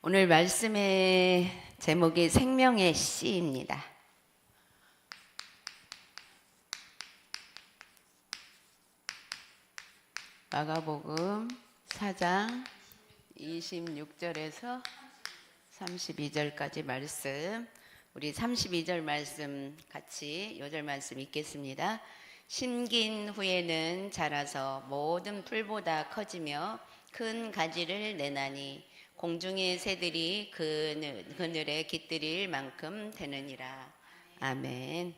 오늘 말씀의 제목이 생명의 씨입니다. 마가복음 4장 26절에서 32절까지 말씀, 우리 32절 말씀 같이 요절 말씀 읽겠습니다. 심긴 후에는 자라서 모든 풀보다 커지며 큰 가지를 내나니 공중의 새들이 그늘에 깃들일 만큼 되느니라. 아멘.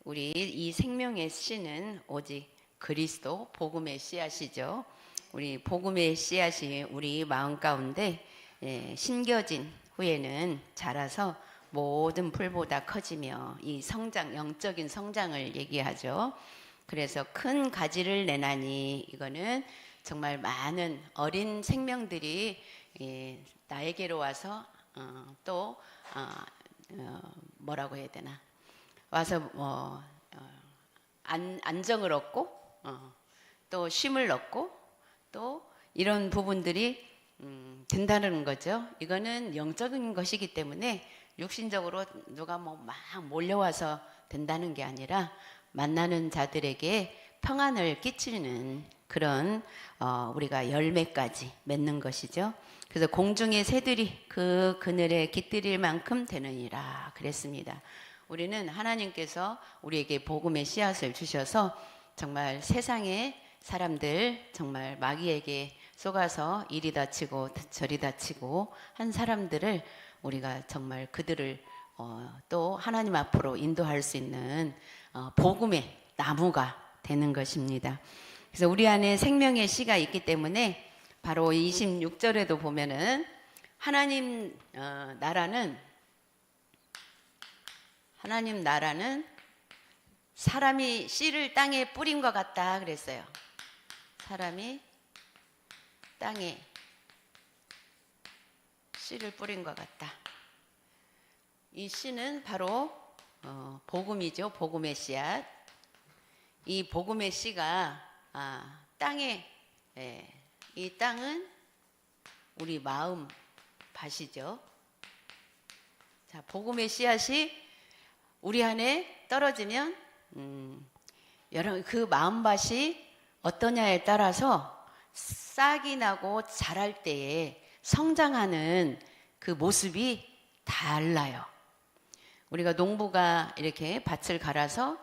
우리 이 생명의 씨는 오직 그리스도 복음의 씨앗이죠. 우리 복음의 씨앗이 우리 마음 가운데 심겨진 후에는 자라서 모든 풀보다 커지며 이 성장, 영적인 성장을 얘기하죠. 그래서 큰 가지를 내나니 이거는 정말 많은 어린 생명들이 나에게로 와서 또 뭐라고 해야 되나, 와서 안정을 얻고 또 쉼을 얻고 또 이런 부분들이 된다는 거죠. 이거는 영적인 것이기 때문에 육신적으로 누가 막 몰려와서 된다는 게 아니라 만나는 자들에게 평안을 끼치는 그런 우리가 열매까지 맺는 것이죠. 그래서 공중의 새들이 그 그늘에 깃들일 만큼 되느니라 그랬습니다. 우리는 하나님께서 우리에게 복음의 씨앗을 주셔서 정말 세상의 사람들, 정말 마귀에게 속아서 이리 다치고 저리 다치고 한 사람들을 우리가 정말 그들을 또 하나님 앞으로 인도할 수 있는 복음의 나무가 되는 것입니다. 그래서 우리 안에 생명의 씨가 있기 때문에 바로 26절에도 보면은 하나님 나라는 사람이 씨를 땅에 뿌린 것 같다 그랬어요. 사람이 땅에 씨를 뿌린 것 같다. 이 씨는 바로 복음이죠. 복음의 씨앗. 이 복음의 씨가 땅에, 이 땅은 우리 마음 밭이죠. 자, 복음의 씨앗이 우리 안에 떨어지면 여러분 그 마음밭이 어떠냐에 따라서 싹이 나고 자랄 때에 성장하는 그 모습이 달라요. 우리가 농부가 이렇게 밭을 갈아서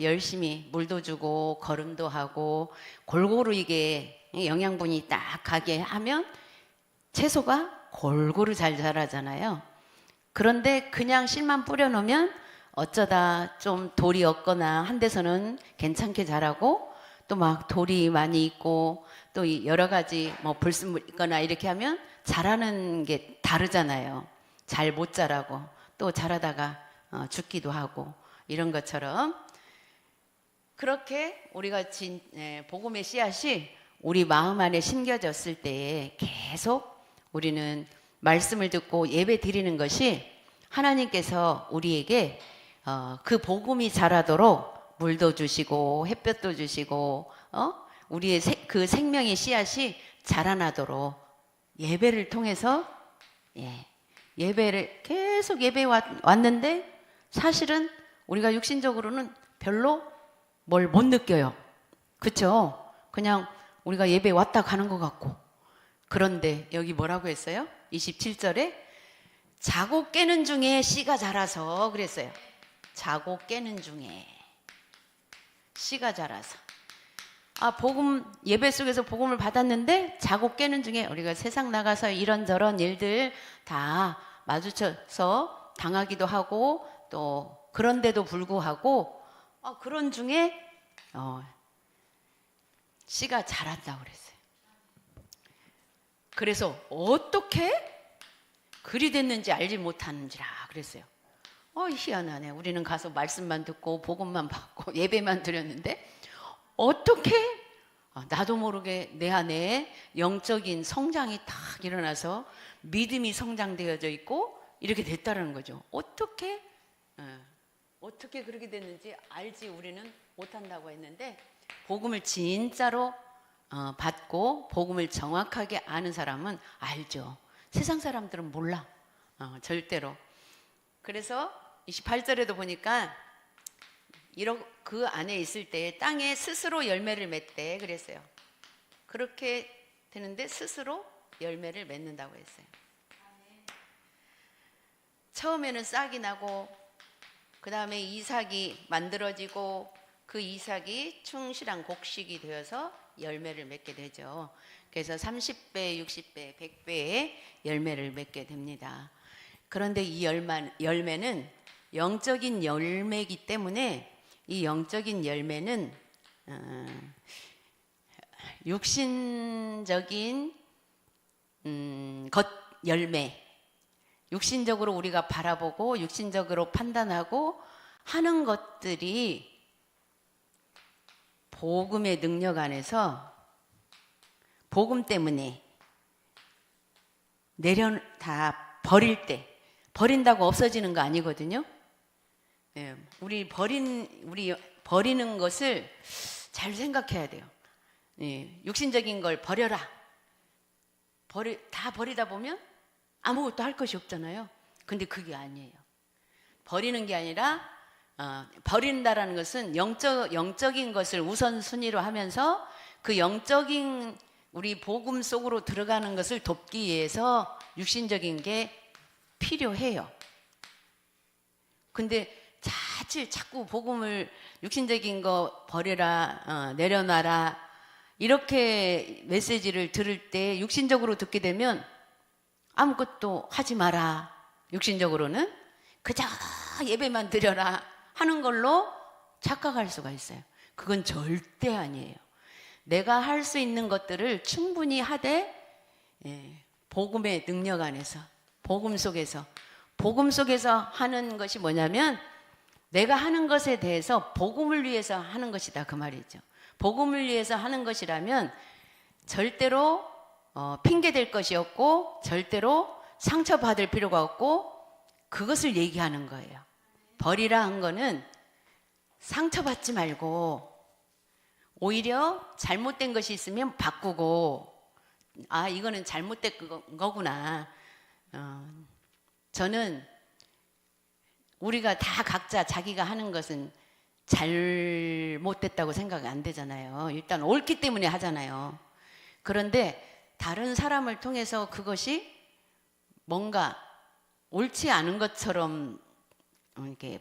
열심히 물도 주고 거름도 하고 골고루 이게 영양분이 딱 가게 하면 채소가 골고루 잘 자라잖아요. 그런데 그냥 씨만 뿌려놓으면 어쩌다 좀 돌이 없거나 한 데서는 괜찮게 자라고 또 막 돌이 많이 있고 또 여러 가지 뭐 불순물 있거나 이렇게 하면 자라는 게 다르잖아요. 잘 못 자라고 또 자라다가 죽기도 하고 이런 것처럼 그렇게 우리가 복음의 씨앗이 우리 마음 안에 심겨졌을 때에 계속 우리는 말씀을 듣고 예배 드리는 것이 하나님께서 우리에게 그 복음이 자라도록 물도 주시고 햇볕도 주시고 우리의 그 생명의 씨앗이 자라나도록 예배를 통해서 예배를 계속 예배에 왔는데 사실은 우리가 육신적으로는 별로 뭘 못 느껴요. 그렇죠? 그냥 우리가 예배에 왔다 가는 것 같고. 그런데 여기 뭐라고 했어요? 27절에 자고 깨는 중에 씨가 자라서 그랬어요. 자고 깨는 중에 씨가 자라서. 복음 예배 속에서 복음을 받았는데 자고 깨는 중에 우리가 세상 나가서 이런저런 일들 다 마주쳐서 당하기도 하고 또 그런데도 불구하고 그런 중에 씨가 자란다고 그랬어요. 그래서 어떻게 그리 됐는지 알지 못하는지라 그랬어요. 희한하네. 우리는 가서 말씀만 듣고 복음만 받고 예배만 드렸는데 어떻게 나도 모르게 내 안에 영적인 성장이 딱 일어나서 믿음이 성장되어져 있고 이렇게 됐다는 거죠. 어떻게 그렇게 됐는지 알지 우리는 못한다고 했는데 복음을 진짜로 받고 복음을 정확하게 아는 사람은 알죠. 세상 사람들은 몰라. 절대로. 그래서 28절에도 보니까 그 안에 있을 때 땅에 스스로 열매를 맺대 그랬어요. 그렇게 되는데 스스로 열매를 맺는다고 했어요. 처음에는 싹이 나고 그 다음에 이삭이 만들어지고 그 이삭이 충실한 곡식이 되어서 열매를 맺게 되죠. 그래서 30배, 60배, 100배의 열매를 맺게 됩니다. 그런데 이 열매는 영적인 열매이기 때문에 이 영적인 열매는 육신적인 것 열매, 육신적으로 우리가 바라보고 육신적으로 판단하고 하는 것들이 복음의 능력 안에서 복음 때문에 다 버릴 때, 버린다고 없어지는 거 아니거든요. 우리 버리는 것을 잘 생각해야 돼요. 육신적인 걸 버려라. 다 버리다 보면 아무것도 할 것이 없잖아요. 근데 그게 아니에요. 버리는 게 아니라 버린다라는 것은 영적인 것을 우선순위로 하면서 그 영적인 우리 복음 속으로 들어가는 것을 돕기 위해서 육신적인 게 필요해요. 근데 자꾸 복음을 육신적인 거 버려라, 내려놔라 이렇게 메시지를 들을 때 육신적으로 듣게 되면 아무것도 하지 마라. 육신적으로는 그저 예배만 드려라 하는 걸로 착각할 수가 있어요. 그건 절대 아니에요. 내가 할 수 있는 것들을 충분히 하되 복음의 능력 안에서 복음 속에서 하는 것이 뭐냐면 내가 하는 것에 대해서 복음을 위해서 하는 것이다 그 말이죠. 복음을 위해서 하는 것이라면 절대로 핑계댈 것이 없고 절대로 상처받을 필요가 없고 그것을 얘기하는 거예요. 버리라 한 거는 상처받지 말고 오히려 잘못된 것이 있으면 바꾸고 이거는 잘못된 거구나. 저는 우리가 다 각자 자기가 하는 것은 잘못됐다고 생각이 안 되잖아요. 일단 옳기 때문에 하잖아요. 그런데 다른 사람을 통해서 그것이 뭔가 옳지 않은 것처럼 이렇게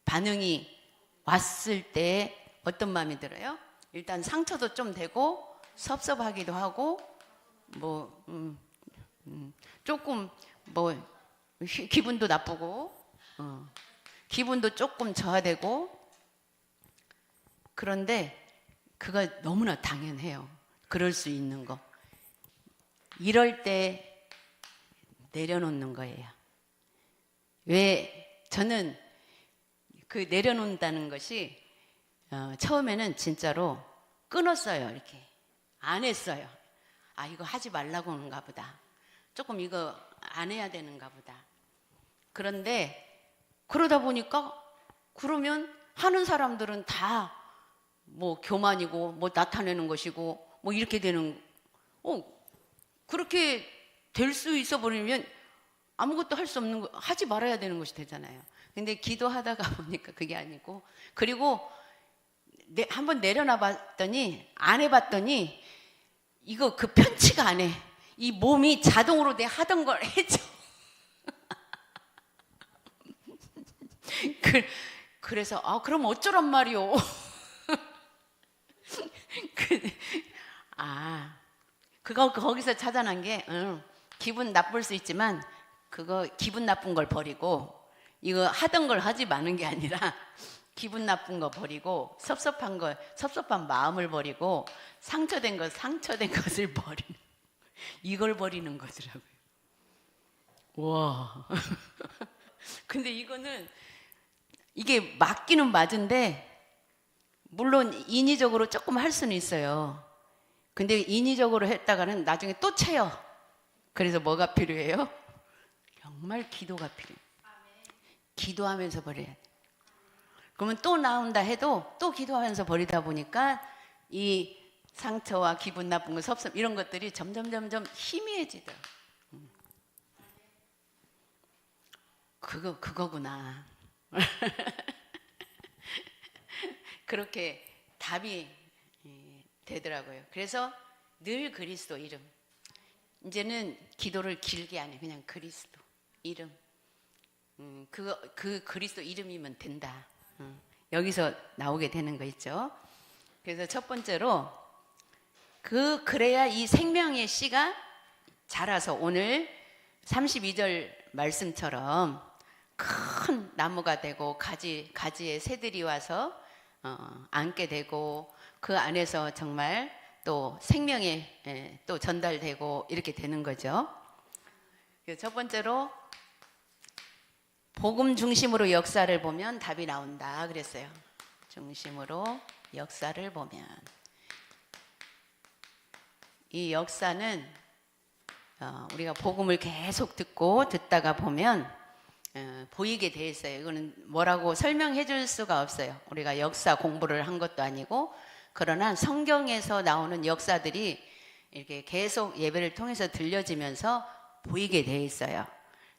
반응이 왔을 때 어떤 마음이 들어요? 일단 상처도 좀 되고 섭섭하기도 하고 조금 기분도 나쁘고 기분도 조금 저하되고 그런데 그거 너무나 당연해요. 그럴 수 있는 거. 이럴 때 내려놓는 거예요. 왜 저는 그 내려놓는다는 것이 처음에는 진짜로 끊었어요. 이렇게 안 했어요. 이거 하지 말라고 하는가 보다. 조금 이거 안 해야 되는가 보다. 그런데 그러다 보니까 그러면 하는 사람들은 다 교만이고 나타내는 것이고 이렇게 되는 그렇게 될 수 있어 버리면 아무것도 할 수 없는 거 하지 말아야 되는 것이 되잖아요. 근데 기도하다가 보니까 그게 아니고 그리고 한번 내려놔 봤더니 안 해봤더니 이거 그 편치가 안 해. 이 몸이 자동으로 내 하던 걸 해줘. 그래서 그럼 어쩌란 말이오. 그거 거기서 찾아난 게 기분 나쁠 수 있지만 그거 기분 나쁜 걸 버리고 이거 하던 걸 하지 마는 게 아니라 기분 나쁜 거 버리고 섭섭한 마음을 버리고 상처된 것을 버리는 이걸 버리는 거더라고요. 와. 근데 이게 맞기는 맞은데 물론 인위적으로 조금 할 수는 있어요. 근데 인위적으로 했다가는 나중에 또 채요. 그래서 뭐가 필요해요? 정말 기도가 필요해요. 기도하면서 버려야 돼. 그러면 또 나온다 해도 또 기도하면서 버리다 보니까 이 상처와 기분 나쁜 거, 섭섭 이런 것들이 점점 희미해지더라고요. 그거구나. 그렇게 답이 되더라고요. 그래서 늘 그리스도 이름. 이제는 기도를 길게 안 해. 그냥 그리스도 이름. 그 그리스도 이름이면 된다. 여기서 나오게 되는 거 있죠. 그래서 첫 번째로 그래야 이 생명의 씨가 자라서 오늘 32절 말씀처럼 큰 나무가 되고 가지에 새들이 와서 앉게 되고 그 안에서 정말 또 생명이 또 전달되고 이렇게 되는 거죠. 첫 번째로 복음 중심으로 역사를 보면 답이 나온다 그랬어요. 중심으로 역사를 보면 이 역사는 우리가 복음을 계속 듣다가 보면 보이게 돼 있어요. 이거는 뭐라고 설명해 줄 수가 없어요. 우리가 역사 공부를 한 것도 아니고 그러나 성경에서 나오는 역사들이 이렇게 계속 예배를 통해서 들려지면서 보이게 돼 있어요.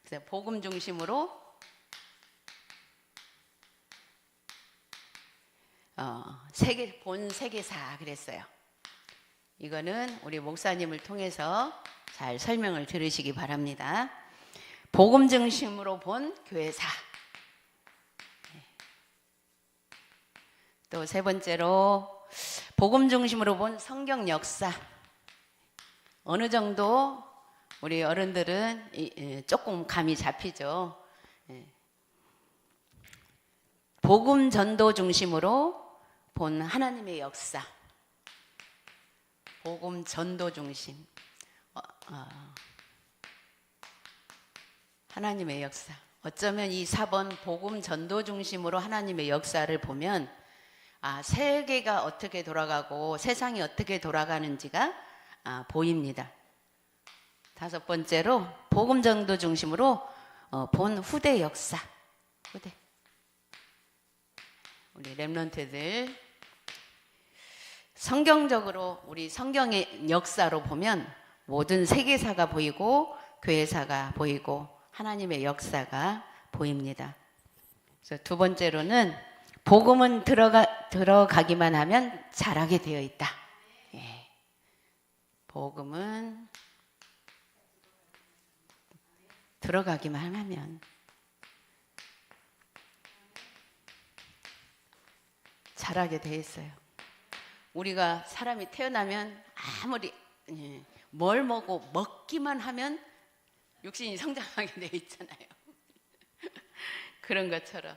그래서 복음 중심으로 본 세계사 그랬어요. 이거는 우리 목사님을 통해서 잘 설명을 들으시기 바랍니다. 복음 중심으로 본 교회사. 또 세 번째로 복음 중심으로 본 성경 역사. 어느 정도 우리 어른들은 조금 감이 잡히죠. 복음 전도 중심으로 본 하나님의 역사. 복음 전도 중심. 하나님의 역사. 어쩌면 이 4번 복음 전도 중심으로 하나님의 역사를 보면 세계가 어떻게 돌아가고 세상이 어떻게 돌아가는지가 보입니다. 다섯 번째로 복음 전도 중심으로 본 후대 역사. 후대. 우리 렘넌트들 성경적으로 우리 성경의 역사로 보면 모든 세계사가 보이고 교회사가 보이고 하나님의 역사가 보입니다. 그래서 두 번째로는 복음은 들어가기만 하면 자라게 되어 있다. 예. 복음은 들어가기만 하면 자라게 되어 있어요. 우리가 사람이 태어나면 아무리 뭘 먹기만 하면 육신이 성장하게 되어 있잖아요. 그런 것처럼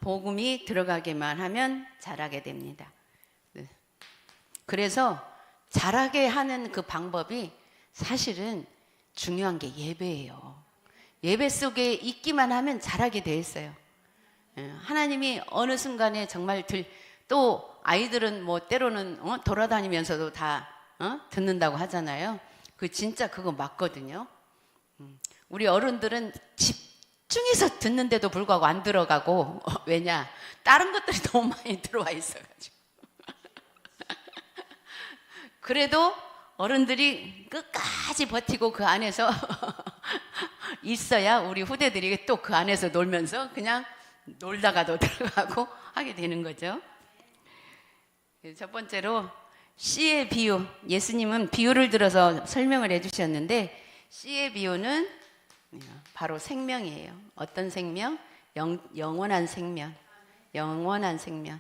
복음이 들어가기만 하면 자라게 됩니다. 그래서 자라게 하는 그 방법이 사실은 중요한 게 예배예요. 예배 속에 있기만 하면 자라게 되어 있어요. 하나님이 어느 순간에 정말 또 아이들은 뭐 때로는 돌아다니면서도 다 듣는다고 하잖아요. 진짜 그거 맞거든요. 우리 어른들은 집중해서 듣는데도 불구하고 안 들어가고 왜냐? 다른 것들이 너무 많이 들어와 있어가지고. 그래도 어른들이 끝까지 버티고 그 안에서 있어야 우리 후대들이 또 그 안에서 놀면서 그냥 놀다가도 들어가고 하게 되는 거죠. 첫 번째로 씨의 비유. 예수님은 비유를 들어서 설명을 해주셨는데 씨의 비유는 바로 생명이에요. 어떤 생명? 영원한 생명. 영원한 생명.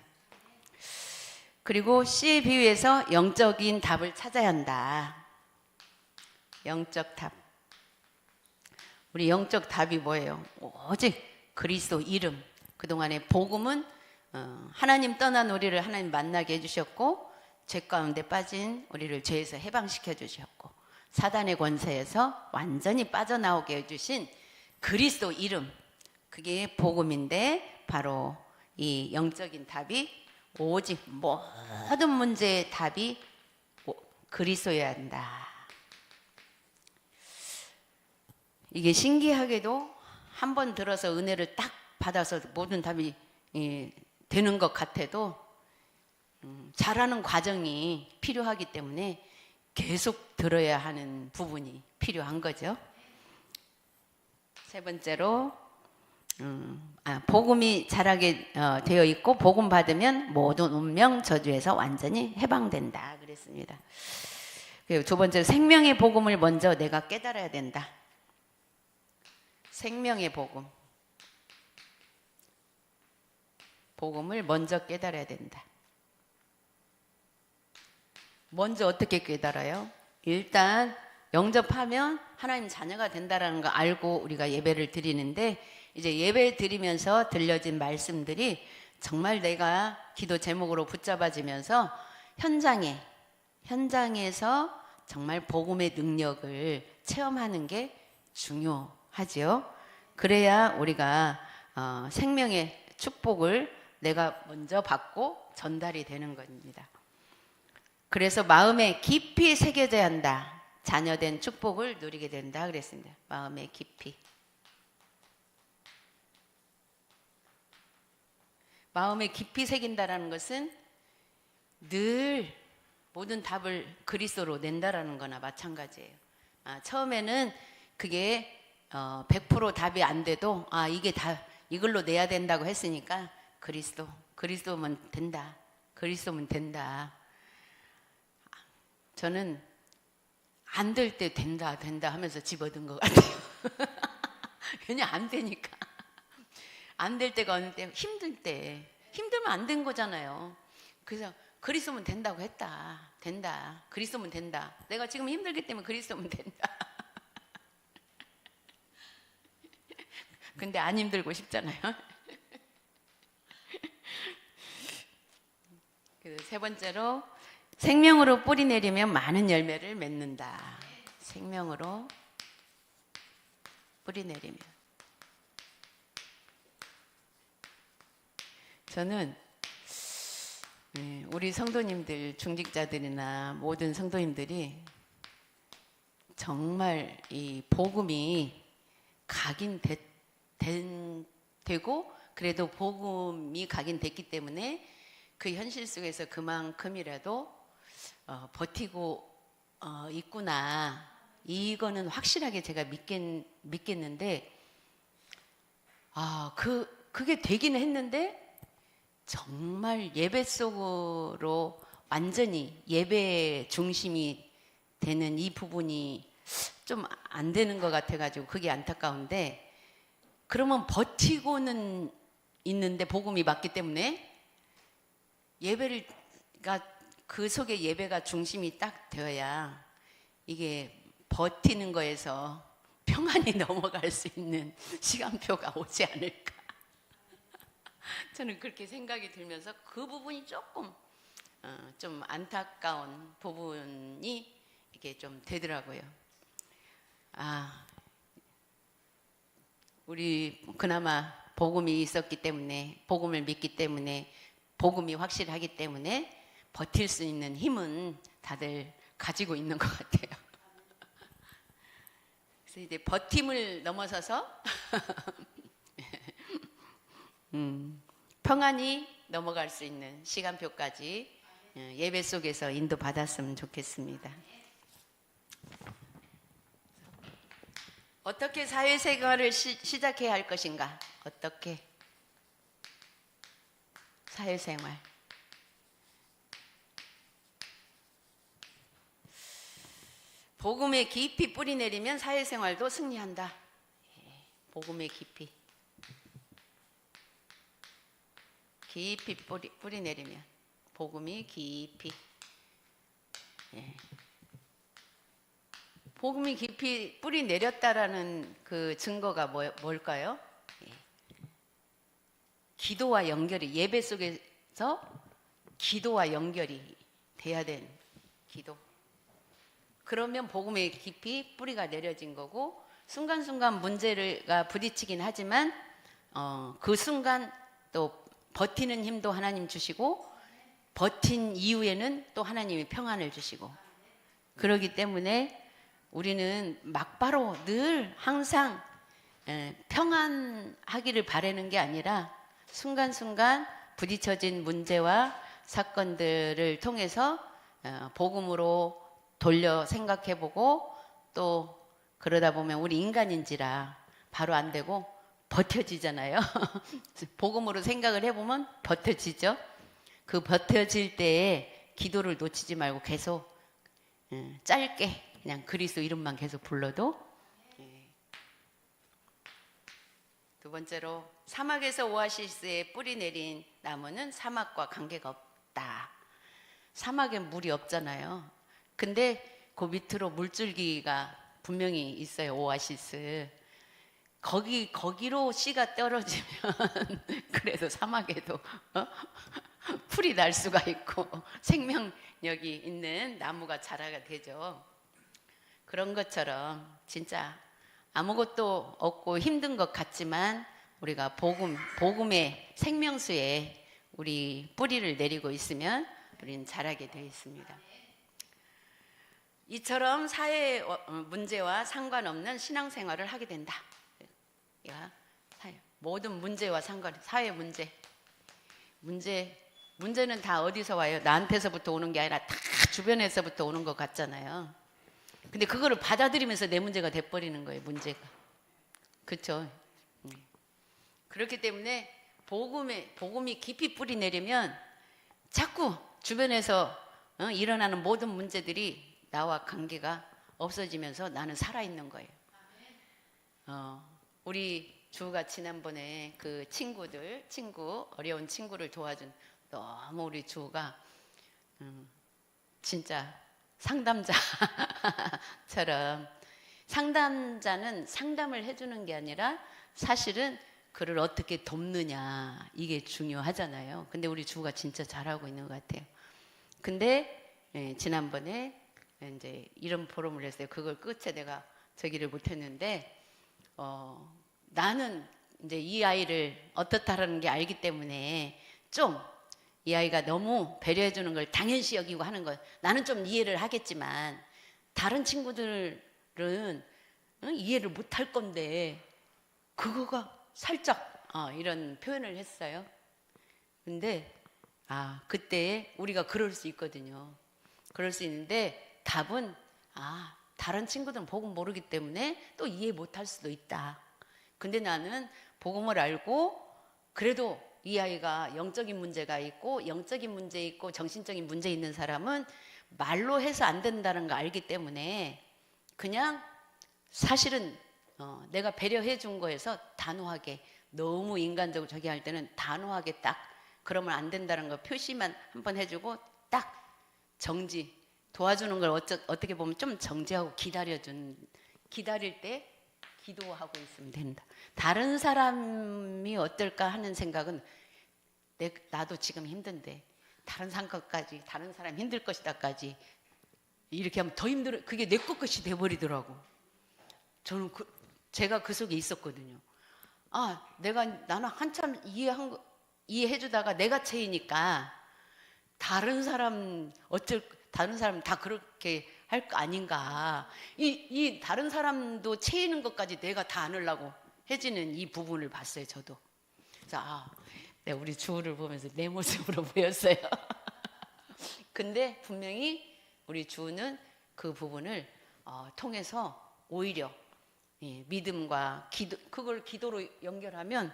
그리고 씨의 비유에서 영적인 답을 찾아야 한다. 영적 답. 우리 영적 답이 뭐예요? 오직 그리스도 이름. 그동안에 복음은 하나님 떠난 우리를 하나님 만나게 해주셨고 죄 가운데 빠진 우리를 죄에서 해방시켜 주셨고 사단의 권세에서 완전히 빠져나오게 해주신 그리스도 이름. 그게 복음인데 바로 이 영적인 답이 오직 모든 문제의 답이 그리스도여야 한다. 이게 신기하게도 한 번 들어서 은혜를 딱 받아서 모든 답이 되는 것 같아도 자라는 과정이 필요하기 때문에 계속 들어야 하는 부분이 필요한 거죠. 세 번째로 복음이 자라게 되어 있고 복음 받으면 모든 운명 저주에서 완전히 해방된다 그랬습니다. 그리고 두 번째로 생명의 복음을 먼저 내가 깨달아야 된다. 생명의 복음을 먼저 깨달아야 된다. 먼저 어떻게 깨달아요? 일단 영접하면 하나님 자녀가 된다라는 거 알고 우리가 예배를 드리는데, 이제 예배 드리면서 들려진 말씀들이 정말 내가 기도 제목으로 붙잡아지면서 현장에서 정말 복음의 능력을 체험하는 게 중요하죠. 그래야 우리가 생명의 축복을 내가 먼저 받고 전달이 되는 겁니다. 그래서 마음에 깊이 새겨져야 한다. 자녀된 축복을 누리게 된다 그랬습니다. 마음에 깊이. 마음에 깊이 새긴다라는 것은 늘 모든 답을 그리스도로 낸다라는 거나 마찬가지예요. 처음에는 그게 100% 답이 안 돼도 이게 다 이걸로 내야 된다고 했으니까 그리스도면 된다. 그리스도면 된다. 저는 안 될 때 된다 하면서 집어든 것 같아요. 그냥 안 되니까. 안 될 때가 어느 때 힘들면 안 된 거잖아요. 그래서 그리스도면 된다고 했다. 된다. 그리스도면 된다. 내가 지금 힘들기 때문에 그리스도면 된다. 근데 안 힘들고 싶잖아요. 세 번째로 생명으로 뿌리 내리면 많은 열매를 맺는다. 생명으로 뿌리 내리면. 저는 우리 성도님들, 중직자들이나 모든 성도님들이 정말 이 복음이 되고 그래도 복음이 각인됐기 때문에 그 현실 속에서 그만큼이라도 버티고 있구나. 이거는 확실하게 제가 믿겠는데 그게 되긴 했는데 정말 예배 속으로 완전히 예배 중심이 되는 이 부분이 좀 안 되는 것 같아가지고 그게 안타까운데, 그러면 버티고는 있는데 복음이 맞기 때문에 그 속에 예배가 중심이 딱 되어야 이게 버티는 거에서 평안히 넘어갈 수 있는 시간표가 오지 않을까. 저는 그렇게 생각이 들면서 그 부분이 조금 좀 안타까운 부분이 이게 좀 되더라고요. 우리 그나마 복음이 있었기 때문에, 복음을 믿기 때문에, 복음이 확실하기 때문에 버틸 수 있는 힘은 다들 가지고 있는 것 같아요. 그래서 이제 버팀을 넘어서서 평안히 넘어갈 수 있는 시간표까지 예배 속에서 인도받았으면 좋겠습니다. 어떻게 사회생활을 시작해야 할 것인가? 어떻게 사회생활. 복음에 깊이 뿌리 내리면 사회생활도 승리한다. 복음에 깊이 뿌리 내리면 복음이 깊이. 복음이 깊이 뿌리 내렸다라는 그 증거가 뭘까요? 기도와 연결이, 예배 속에서 기도와 연결이 돼야 되는 기도. 그러면 복음에 깊이 뿌리가 내려진 거고, 순간순간 문제가 부딪히긴 하지만 그 순간 또 버티는 힘도 하나님 주시고, 버틴 이후에는 또 하나님이 평안을 주시고, 그러기 때문에 우리는 막바로 늘 항상 평안하기를 바라는 게 아니라 순간순간 부딪혀진 문제와 사건들을 통해서 복음으로 돌려 생각해보고, 또 그러다 보면 우리 인간인지라 바로 안 되고 버텨지잖아요. 복음으로 생각을 해보면 버텨지죠. 그 버텨질 때에 기도를 놓치지 말고 계속 짧게 그냥 그리스도 이름만 계속 불러도. 두 번째로 사막에서 오아시스에 뿌리 내린 나무는 사막과 관계가 없다. 사막에 물이 없잖아요. 근데 그 밑으로 물줄기가 분명히 있어요. 오아시스. 거기로 씨가 떨어지면 그래도 사막에도 풀이 날 수가 있고 생명력이 있는 나무가 자라가 되죠. 그런 것처럼 진짜 아무것도 없고 힘든 것 같지만 우리가 복음의 생명수에 우리 뿌리를 내리고 있으면 우리는 자라게 되어 있습니다. 이처럼 사회 문제와 상관없는 신앙생활을 하게 된다. 모든 문제와 상관, 사회 문제는 다 어디서 와요? 나한테서부터 오는 게 아니라 다 주변에서부터 오는 것 같잖아요. 근데 그거를 받아들이면서 내 문제가 돼버리는 거예요. 문제가. 그렇죠? 그렇기 때문에 복음이 깊이 뿌리 내리면 자꾸 주변에서 일어나는 모든 문제들이 나와 관계가 없어지면서 나는 살아있는 거예요. 우리 주가 지난번에 그 어려운 친구를 도와준 너무 우리 주가 진짜 상담자처럼, 상담자는 상담을 해주는 게 아니라 사실은 그를 어떻게 돕느냐 이게 중요하잖아요. 근데 우리 주가 진짜 잘하고 있는 것 같아요. 근데 지난번에 이제 이런 포럼을 했어요. 그걸 끝에 내가 저기를 못했는데 나는 이제 이 아이를 어떻다라는 게 알기 때문에 좀 이 아이가 너무 배려해 주는 걸 당연시 여기고 하는 걸 나는 좀 이해를 하겠지만 다른 친구들은 이해를 못 할 건데 그거가 살짝 이런 표현을 했어요. 근데 그때 우리가 그럴 수 있거든요. 그럴 수 있는데 답은 다른 친구들은 복음 모르기 때문에 또 이해 못 할 수도 있다. 근데 나는 복음을 알고 그래도 이 아이가 영적인 문제가 있고 정신적인 문제 있는 사람은 말로 해서 안 된다는 거 알기 때문에 그냥 사실은 내가 배려해 준 거에서 단호하게, 너무 인간적으로 저기 할 때는 단호하게 딱 그러면 안 된다는 거 표시만 한번 해주고 딱 정지, 도와주는 걸 어떻게 보면 좀 정지하고 기다릴 때 기도하고 있으면 된다. 다른 사람이 어떨까 하는 생각은 나도 지금 힘든데 다른 사람 힘들 것이다까지 이렇게 하면 더 힘들어. 그게 내 것이 돼버리더라고. 저는 제가 그 속에 있었거든요. 나는 한참 이해해주다가 내가 채이니까 다른 사람 다 그렇게 할 거 아닌가. 이 다른 사람도 채이는 것까지 내가 다 안으려고 해지는 이 부분을 봤어요. 저도. 그래서 내가 우리 주를 보면서 내 모습으로 보였어요. 근데 분명히 우리 주는 그 부분을 통해서 오히려 믿음과 기도, 그걸 기도로 연결하면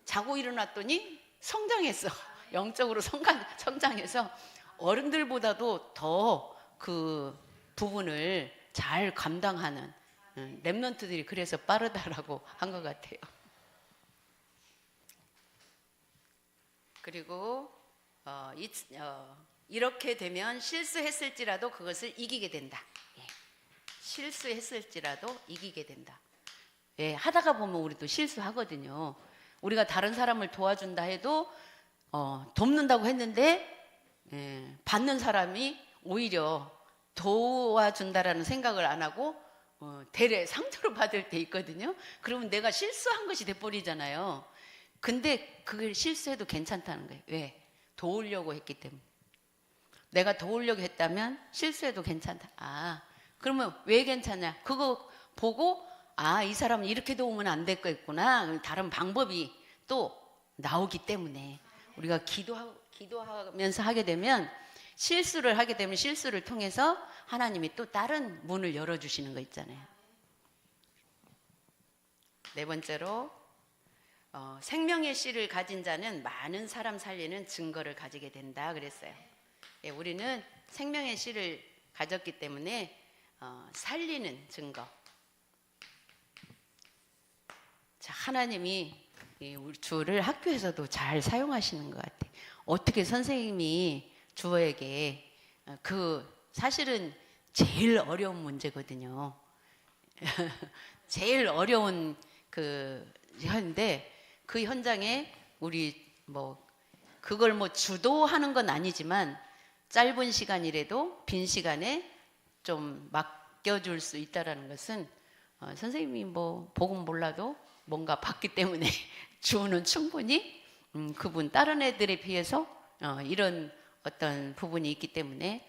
자고 일어났더니 성장했어. 영적으로 성장해서 어른들보다도 더 그 부분을 잘 감당하는 랩런트들이 그래서 빠르다라고 한 것 같아요. 그리고 이렇게 되면 실수했을지라도 그것을 이기게 된다. 실수했을지라도 이기게 된다. 하다가 보면 우리도 실수하거든요. 우리가 다른 사람을 도와준다 해도 돕는다고 했는데 받는 사람이 오히려 도와준다라는 생각을 안 하고 대래 상처를 받을 때 있거든요. 그러면 내가 실수한 것이 돼버리잖아요. 근데 그걸 실수해도 괜찮다는 거예요. 왜? 도우려고 했기 때문에. 내가 도우려고 했다면 실수해도 괜찮다. 그러면 왜 괜찮냐? 그거 보고 이 사람은 이렇게 도우면 안 될 거겠구나. 다른 방법이 또 나오기 때문에 우리가 기도하면서 하게 되면 실수를 하게 되면 실수를 통해서 하나님이 또 다른 문을 열어주시는 거 있잖아요. 네 번째로 생명의 씨를 가진 자는 많은 사람 살리는 증거를 가지게 된다 그랬어요. 예, 우리는 생명의 씨를 가졌기 때문에 살리는 증거. 자, 하나님이 우리 주를 학교에서도 잘 사용하시는 것 같아요. 어떻게 선생님이 주어에게 사실은 제일 어려운 문제거든요. 제일 어려운 현인데 그 현장에 우리 그걸 주도하는 건 아니지만 짧은 시간이라도 빈 시간에 좀 맡겨줄 수 있다라는 것은 선생님이 복음 몰라도 뭔가 봤기 때문에 주는 충분히 그분 다른 애들에 비해서 이런 어떤 부분이 있기 때문에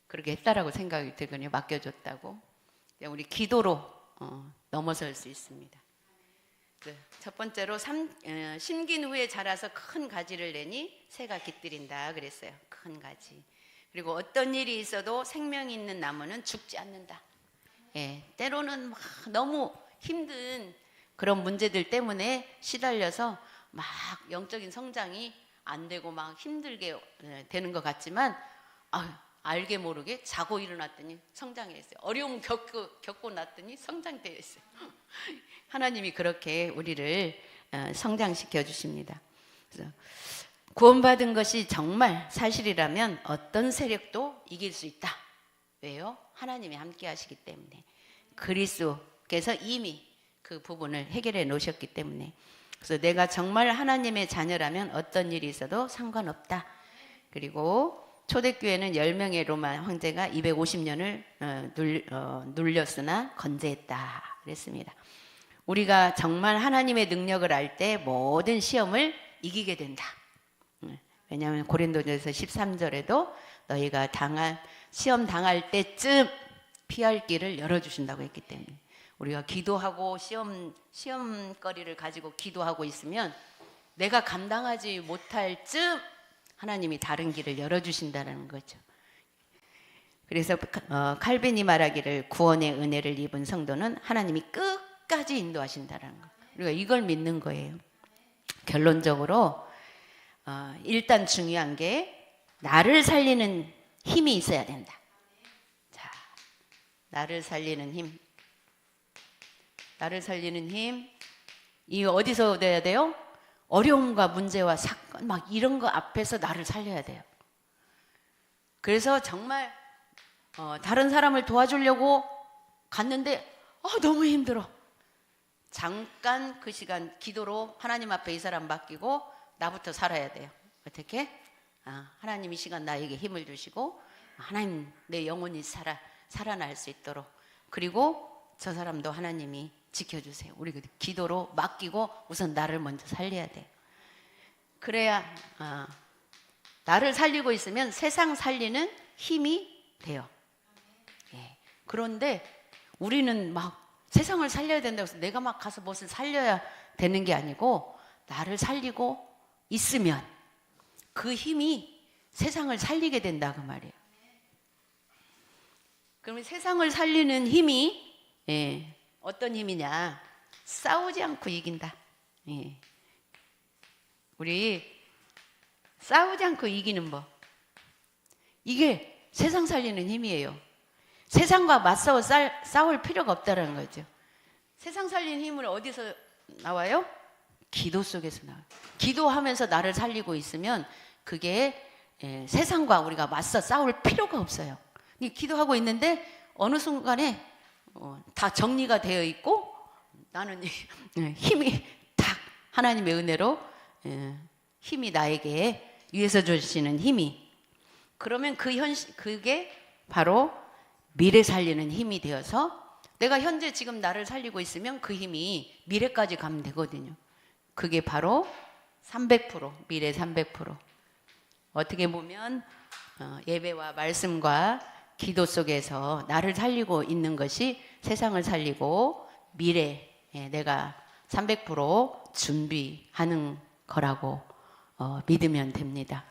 그렇게 했다라고 생각이 들거든요. 맡겨줬다고. 우리 기도로 넘어설 수 있습니다. 첫 번째로 심긴 후에 자라서 큰 가지를 내니 새가 깃들인다 그랬어요. 큰 가지. 그리고 어떤 일이 있어도 생명이 있는 나무는 죽지 않는다. 예, 때로는 막 너무 힘든 그런 문제들 때문에 시달려서 막 영적인 성장이 안 되고 막 힘들게 되는 것 같지만 알게 모르게 자고 일어났더니 성장했어요. 어려움 겪고 났더니 성장되어 있어요. 하나님이 그렇게 우리를 성장시켜 주십니다. 그래서 구원받은 것이 정말 사실이라면 어떤 세력도 이길 수 있다. 왜요? 하나님이 함께 하시기 때문에. 그리스도께서 이미 그 부분을 해결해 놓으셨기 때문에. 그래서 내가 정말 하나님의 자녀라면 어떤 일이 있어도 상관없다. 그리고 초대교회는 10명의 로마 황제가 250년을 눌렸으나 건재했다 그랬습니다. 우리가 정말 하나님의 능력을 알 때 모든 시험을 이기게 된다. 왜냐하면 고린도전서 13절에도 너희가 시험 당할 때쯤 피할 길을 열어주신다고 했기 때문에 우리가 기도하고 시험거리를 가지고 기도하고 있으면 내가 감당하지 못할 쯤 하나님이 다른 길을 열어주신다는 거죠. 그래서 칼빈이 말하기를 구원의 은혜를 입은 성도는 하나님이 끝까지 인도하신다는 거. 우리가 이걸 믿는 거예요. 결론적으로 일단 중요한 게 나를 살리는 힘이 있어야 된다. 자, 나를 살리는 힘. 나를 살리는 힘. 이 어디서 돼야 돼요? 어려움과 문제와 사건 막 이런 거 앞에서 나를 살려야 돼요. 그래서 정말 다른 사람을 도와주려고 갔는데 너무 힘들어. 잠깐 그 시간 기도로 하나님 앞에 이 사람 맡기고 나부터 살아야 돼요. 어떻게? 하나님 이 시간 나에게 힘을 주시고 하나님 내 영혼이 살아날 수 있도록 그리고 저 사람도 하나님이 지켜주세요. 우리 기도로 맡기고 우선 나를 먼저 살려야 돼요. 그래야 나를 살리고 있으면 세상 살리는 힘이 돼요. 예. 그런데 우리는 막 세상을 살려야 된다고 해서 내가 막 가서 무엇을 살려야 되는 게 아니고 나를 살리고 있으면 그 힘이 세상을 살리게 된다 그 말이에요. 그러면 세상을 살리는 힘이 어떤 힘이냐? 싸우지 않고 이긴다. 예. 우리 싸우지 않고 이기는 법. 이게 세상 살리는 힘이에요. 세상과 맞서워 싸울 필요가 없다는 거죠. 세상 살리는 힘은 어디서 나와요? 기도 속에서 나와요. 기도하면서 나를 살리고 있으면 그게 세상과 우리가 맞서 싸울 필요가 없어요. 기도하고 있는데 어느 순간에 다 정리가 되어 있고 나는 힘이 딱 하나님의 은혜로 힘이 나에게 위에서 주시는 힘이 그러면 그게 바로 미래 살리는 힘이 되어서 내가 현재 지금 나를 살리고 있으면 그 힘이 미래까지 가면 되거든요. 그게 바로 300% 미래 300% 어떻게 보면 예배와 말씀과 기도 속에서 나를 살리고 있는 것이 세상을 살리고 미래에 내가 300% 준비하는 거라고 믿으면 됩니다.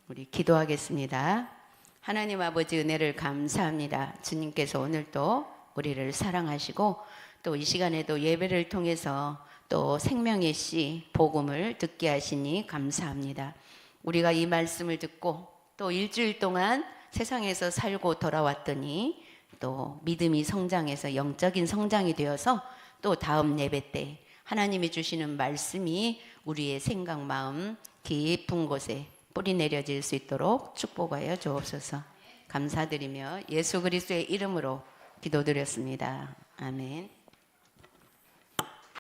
우리 기도하겠습니다. 하나님 아버지 은혜를 감사합니다. 주님께서 오늘도 우리를 사랑하시고 또 이 시간에도 예배를 통해서 또 생명의 씨 복음을 듣게 하시니 감사합니다. 우리가 이 말씀을 듣고 또 일주일 동안 세상에서 살고 돌아왔더니 또 믿음이 성장해서 영적인 성장이 되어서 또 다음 예배 때 하나님이 주시는 말씀이 우리의 생각, 마음 깊은 곳에 뿌리 내려질 수 있도록 축복하여 주옵소서. 감사드리며 예수 그리스도의 이름으로 기도드렸습니다. 아멘.